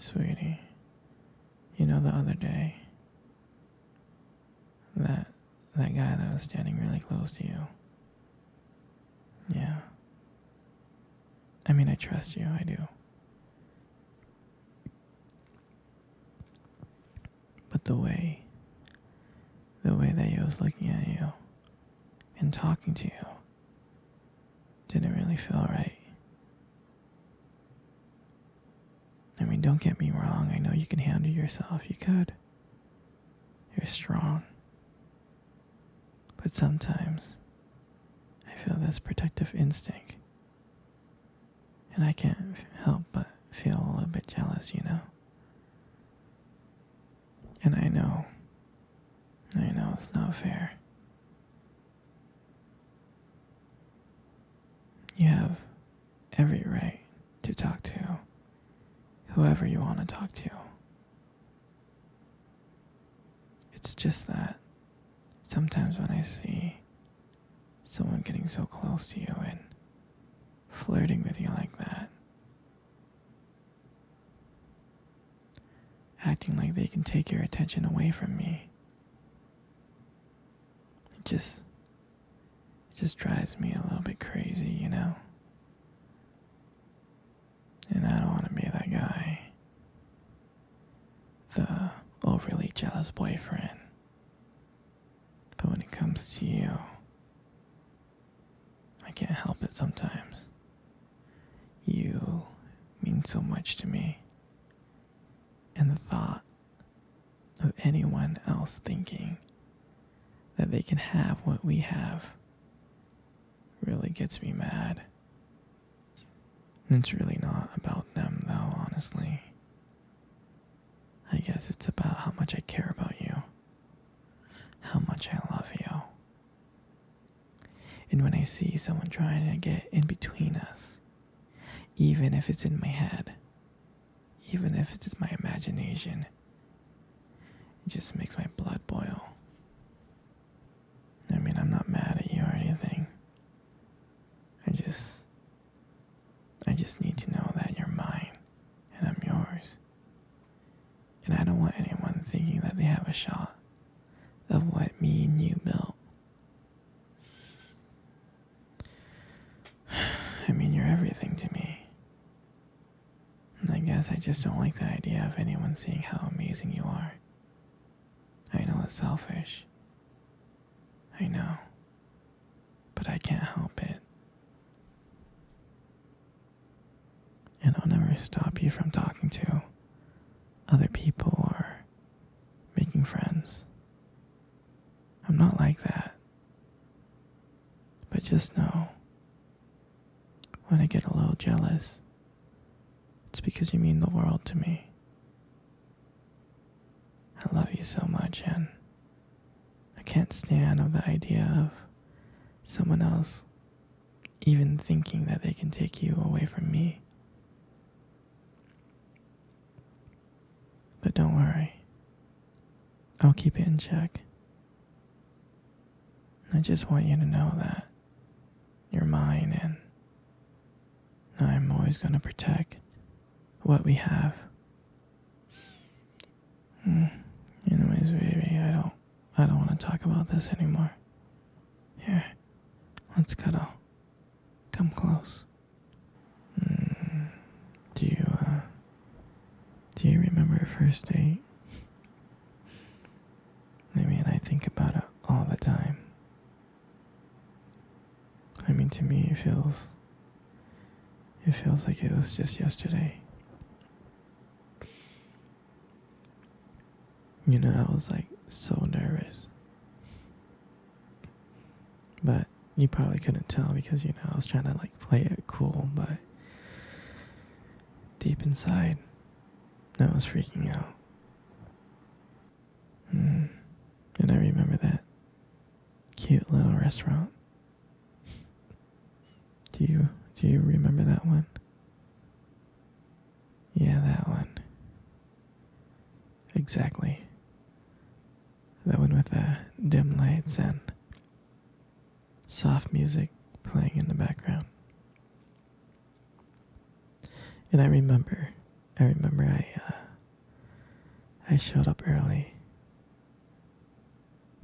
Sweetie, you know the other day, that that guy that was standing really close to you. Yeah. I mean, I trust you, I do. But the way that he was looking at you and talking to you didn't really feel right. I mean, don't get me wrong, I know you can handle yourself, you could. You're strong. But sometimes I feel this protective instinct. And I can't help but feel a little bit jealous, you know? And I know it's not fair. You have every right to talk to whoever you want to talk to. It's just that sometimes when I see someone getting so close to you and flirting with you like that, acting like they can take your attention away from me, it just drives me a little bit crazy, you know? And I don't want to be that guy. The overly jealous boyfriend. But when it comes to you, I can't help it sometimes. You mean so much to me. And the thought of anyone else thinking that they can have what we have really gets me mad. It's really not about them, though, honestly. I guess it's about how much I care about you, how much I love you. And when I see someone trying to get in between us, even if it's in my head, even if it's my imagination, it just makes my blood boil. I mean, I'm not mad at you or anything. I just need to know that you're mine and I'm yours. And I don't want anyone thinking that they have a shot of what me and you built. I mean, you're everything to me. And I guess I just don't like the idea of anyone seeing how amazing you are. I know it's selfish. I know. But I can't help it. And I'll never stop you from talking to other people or making friends. I'm not like that. But just know, when I get a little jealous, it's because you mean the world to me. I love you so much, and I can't stand of the idea of someone else even thinking that they can take you away from me. But don't worry, I'll keep it in check. I just want you to know that you're mine, and I'm always going to protect what we have. Anyways, baby, I don't want to talk about this anymore. Here, let's cuddle. Come close. Do you remember our first date? I mean, I think about it all the time. I mean, to me, it feels like it was just yesterday. You know, I was like so nervous. But you probably couldn't tell because, you know, I was trying to like play it cool, but deep inside, I was freaking out. And I remember that cute little restaurant. Do you remember that one? Yeah, that one. Exactly. That one with the dim lights and soft music playing in the background. And I remember I remember I showed up early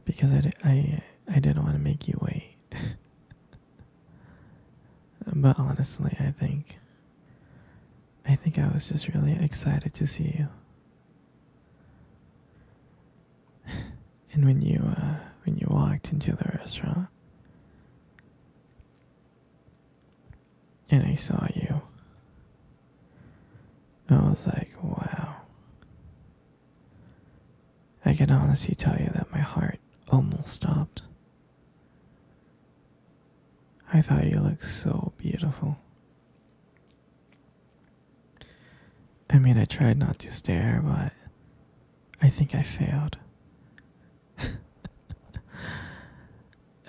because I didn't want to make you wait. But honestly, I think I was just really excited to see you. And when you walked into the restaurant and I saw you, I was like, wow. I can honestly tell you that my heart almost stopped. I thought you looked so beautiful. I mean, I tried not to stare, but I think I failed.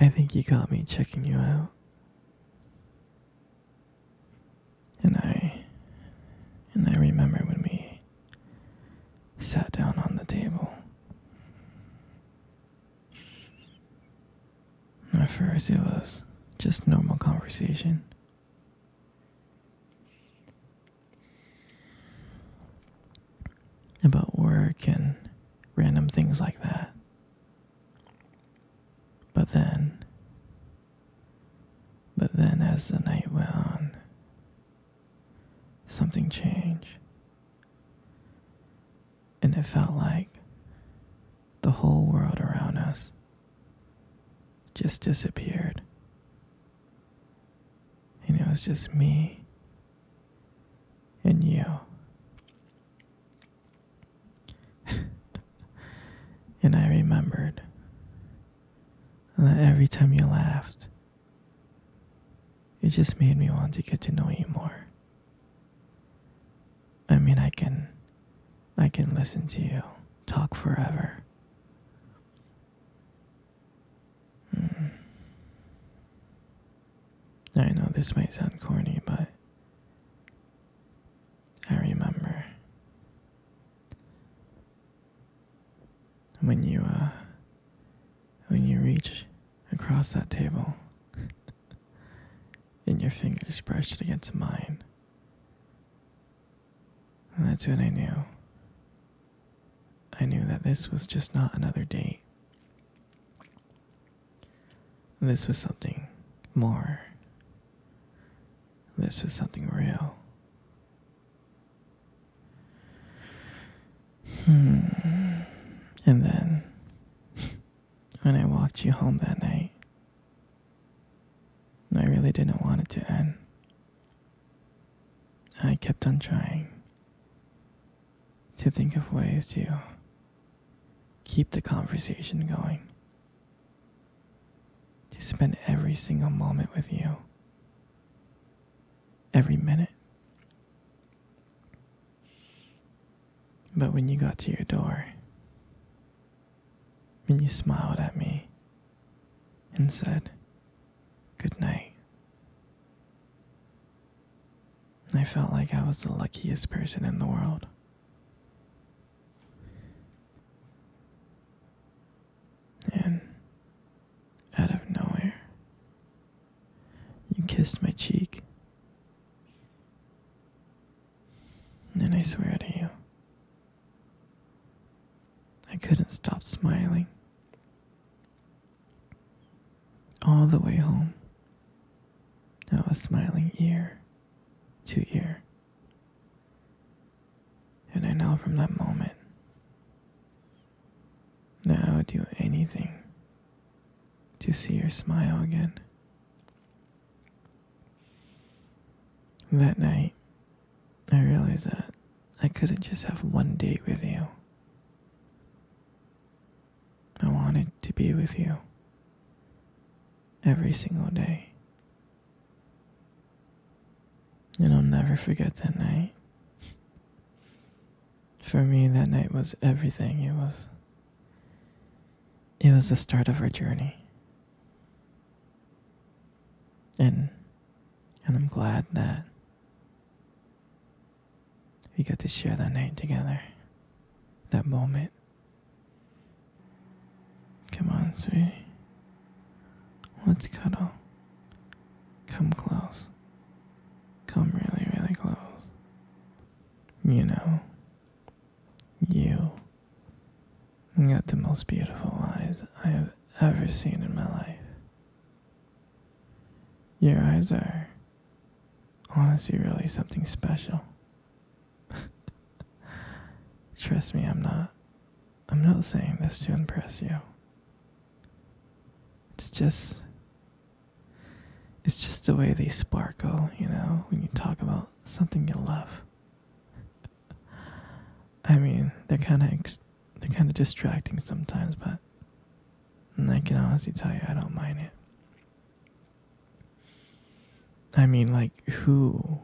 I think you got me checking you out. And I remember when we sat down on the table. At first it was just normal conversation. About work and random things like that. But then as the night went on, something changed. And it felt like the whole world around us just disappeared. And it was just me and you. And I remembered that every time you laughed, it just made me want to get to know you more. I mean, I can listen to you talk forever. I know this might sound corny, but I remember when you reach across that table and your fingers brushed against mine. And that's when I knew. I knew that this was just not another date. This was something more. This was something real. And then, when I walked you home that night, I really didn't want it to end. I kept on trying to think of ways to keep the conversation going, to spend every single moment with you, every minute. But when you got to your door, and you smiled at me and said, "Good night," I felt like I was the luckiest person in the world. And out of nowhere, you kissed my cheek. And I swear to you, I couldn't stop smiling. All the way home, I was smiling ear to ear. And I know from that moment that I would do anything to see your smile again. That night, I realized that I couldn't just have one date with you. I wanted to be with you every single day. And I'll never forget that night. For me, that night was everything. It was the start of our journey. And I'm glad that we got to share that night together. That moment. Come on, sweetie. Let's cuddle. Come close. Come really, really close. You know, you got the most beautiful eyes I have ever seen in my life. Your eyes are honestly really something special. Trust me, I'm not saying this to impress you. It's just the way they sparkle, when you talk about something you love. I mean, they're kind of distracting sometimes, but I can honestly tell you I don't mind it. I mean, like who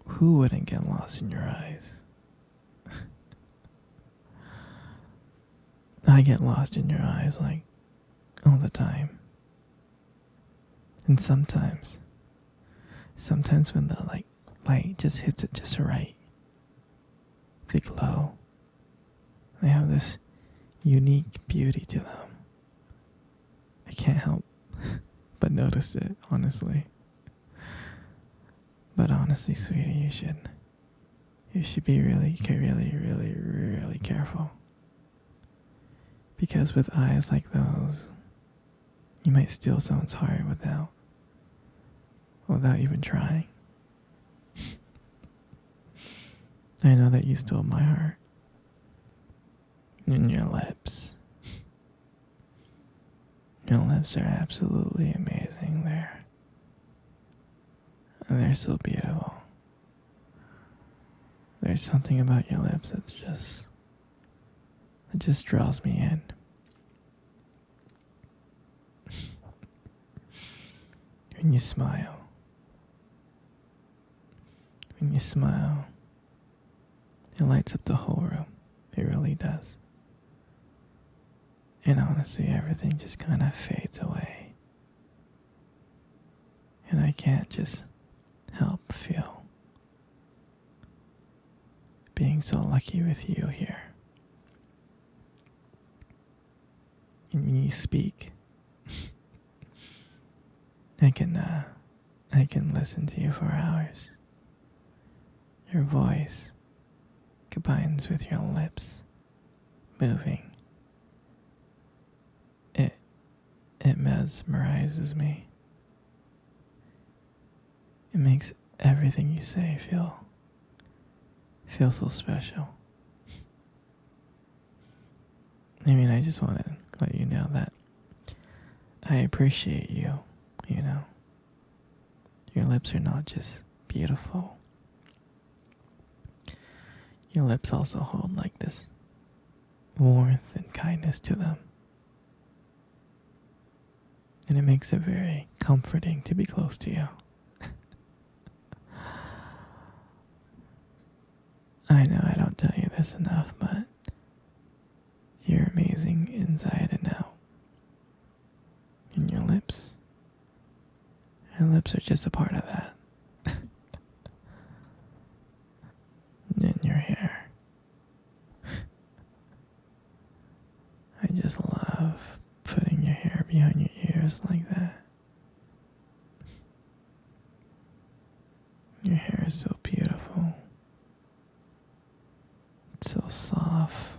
wouldn't get lost in your eyes? I get lost in your eyes like all the time. And sometimes when the light just hits it just right, they glow. They have this unique beauty to them. I can't help but notice it, honestly. But honestly, sweetie, you should be really, really, really, really careful. Because with eyes like those, you might steal someone's heart without even trying. I know that you stole my heart. And your lips. Your lips are absolutely amazing. They're so beautiful. There's something about your lips that just draws me in. When you smile, it lights up the whole room. It really does. And honestly, everything just kind of fades away. And I can't just help feel being so lucky with you here. And when you speak, I can listen to you for hours. Your voice combines with your lips moving. It mesmerizes me. It makes everything you say feel so special. I mean, I just want to let you know that I appreciate you, Your lips are not just beautiful. Your lips also hold like this warmth and kindness to them. And it makes it very comforting to be close to you. I know I don't tell you this enough, but you're amazing inside and out. And your lips are just a part of that. And your hair. I just love putting your hair behind your ears like that. Your hair is so beautiful. It's so soft.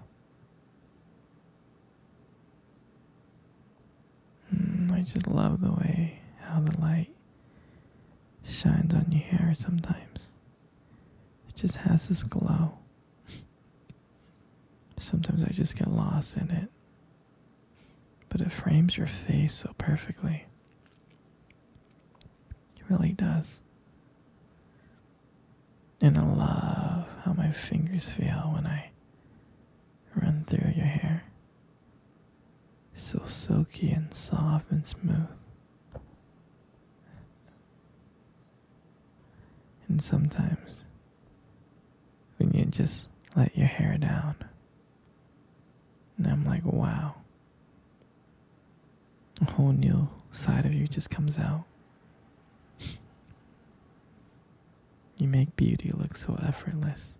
I just love the way how the light shines on your hair sometimes. It just has this glow. Sometimes I just get lost in it. But it frames your face so perfectly. It really does. And I love how my fingers feel when I run through your hair. So silky and soft and smooth. And sometimes when you just let your hair down, and I'm like, wow, a whole new side of you just comes out. You make beauty look so effortless.